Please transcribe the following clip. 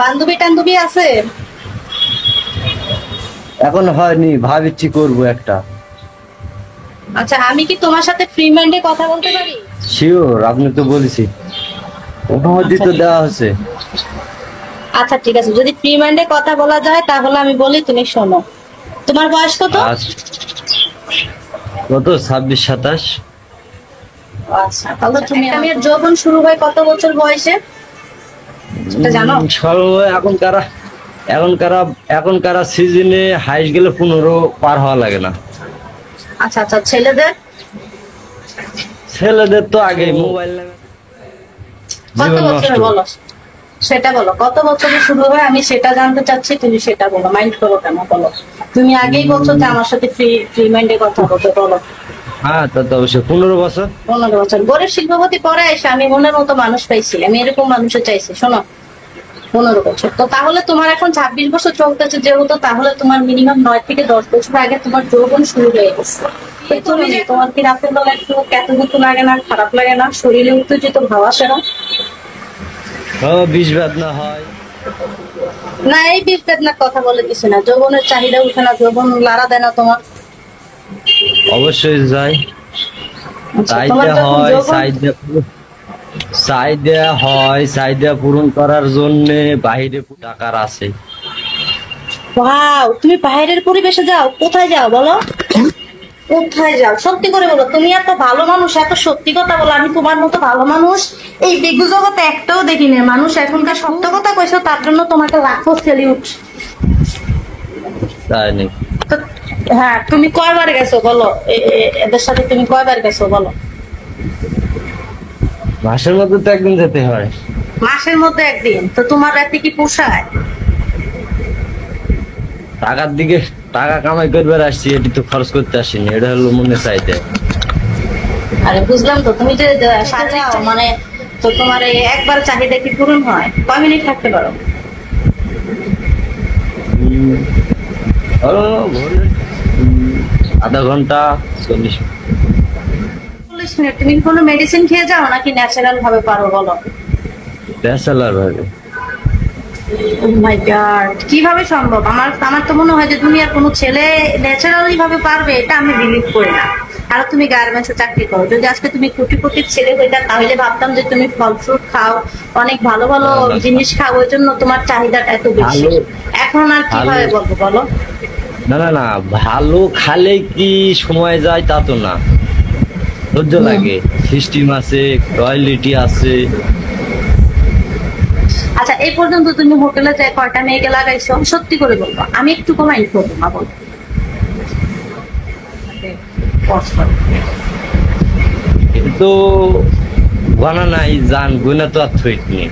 বান্ধবী টান্ধবী আছে? এখন হয়নি, ভাবছি করবো একটা। আচ্ছা, আমি কি তোমার সাথে ফ্রি মাইন্ডে কথা বলতে পারি? শিওর, আপনি তো বলেছি, অনুমতি আচ্ছা তো ঠিক দেওয়া আছে। হচ্ছে। আচ্ছা ঠিক আছে, যদি ফ্রি মাইন্ডে কথা বলা যায় তাহলে আমি বলি, তুমি শোনো। তোমার বয়স কত? আচ্ছা, কত? 26 27। আচ্ছা, তাহলে তুমি মেয়ের যৌবন শুরু হয় কত বছর বয়সে, সেটা জানো? সর্ব এখনকার সিজনে হাইস গেলে 15 পার হওয়া লাগে না। আচ্ছা আচ্ছা, ছেলেদের? ছেলেদের তো আগে মোবাইল কত জীবন বছরে নষ্ট। বলো, সেটা বলো, কত বছরে শুরু হয়, আমি সেটা জানতে চাচ্ছি, তুমি সেটা বলো। মাইন্ড করো কেন বলো? তুমি আগেই বলছো যে আমার সাথে ফ্রি ফ্রি মাইন্ডে কথা বলতে, বলো। হ্যাঁ, তা তো অবশ্যই 15 বছর। 15 বছর গড়ের শিল্পপতি পরে এসে আমি মনের মতো মানুষ পাইছি, আমি এরকম মানুষের চাইছি, শোনো। 15 বছর তো তাহলে তোমার এখন 26 বছর চলতেছে যেহেতু, তাহলে তোমার মিনিমাম 9 থেকে 10 বছর আগে তোমার যৌবন শুরু হয়ে গেছে। তো তুমি যে, তোমার কি রাতের বেলা একটু ক্যাতুকুতু লাগে না, খারাপ লাগে না, শরীরে উত্তেজিত ভাব আসে না? বিষ বেদনা হয়। না, এই বিষ বেদনার কথা বলে কিছু না, যৌবনের চাহিদা উঠে না, যৌবন লাড়া দেয় না তোমার? অবশ্যই যাই। আচ্ছা, তোমার যখন যৌবন, চাহিদা পূরণ করার জন্য বাইরে টাকার আছে। ওয়াও, তুমি বাইরের পরিবেশে যাও? কোথায় যাও বলো, কোথায় যাও সত্যি করে বলো? তুমি এত ভালো মানুষ, এত সত্যি কথা বলো, আমি তোমার মতো ভালো মানুষ এই বিজ্ঞ জগতে একটাও দেখিনি। মানুষ এখনকার সত্য কথা কইছো, তার জন্য তোমাকে লাখো সেলিউট। তাই নাকি? তো হ্যাঁ, তুমি কয়বার গেছো বলো, এদের সাথে তুমি কয়বার গেছো বলো? মাসের মধ্যে তো একদিন যেতে হয়। মাসের মধ্যে একদিন? তো তোমার রাতে কি পোষায়? টাকার দিকে, টাকা কামাই করবে আসছি, এটি তো খরচ করতে আসিনি, এটা হলো মনে চাইতে। আরে বুঝলাম তো, তুমি যে সাজাও মানে, তো তোমার এই একবার চাহিদা কি পূরণ হয়? কয় মিনিট থাকতে পারো? ধরো ভোরে, আধা ঘন্টা 40 মিনিট। 40 মিনিট? তুমি কি কোনো মেডিসিন খেয়ে যাও নাকি ন্যাচারাল ভাবে পারো বলো? ব্যাচেলার ভাবে। ও মাই গড, কিভাবে সম্ভব? আমার আমার তো মনে হয় যে দুনিয়ার কোনো ছেলে ন্যাচারালি ভাবে পারবে, এটা আমি বিলিভ করি না। আর তুমি গার্মেন্টসে চাকরি করো, যদি আজকে তুমি কোটিপতির ছেলে হইতা তাহলে ভাবতাম যে তুমি ফল ফ্রুট খাও, অনেক ভালো ভালো জিনিস খাও, ওই জন্য তোমার চাহিদাটা এত বেশি। ভালো এখন আর কিভাবে ভালো বলবো বলো? না না না, ভালো খালে কি সময় যায় তা তো না, ধৈর্য লাগে, সিস্টেম আছে, টয়লেটি আছে। আচ্ছা, এই পর্যন্ত তুমি হোটেলে যায় কয়টা মেয়েকে লাগাইছো সত্যি করে বলবো? আমি একটু কমাইন্ড করবো না, বলো। কিন্তু গণা নাই, জান গুনা তো আর থইট নেই।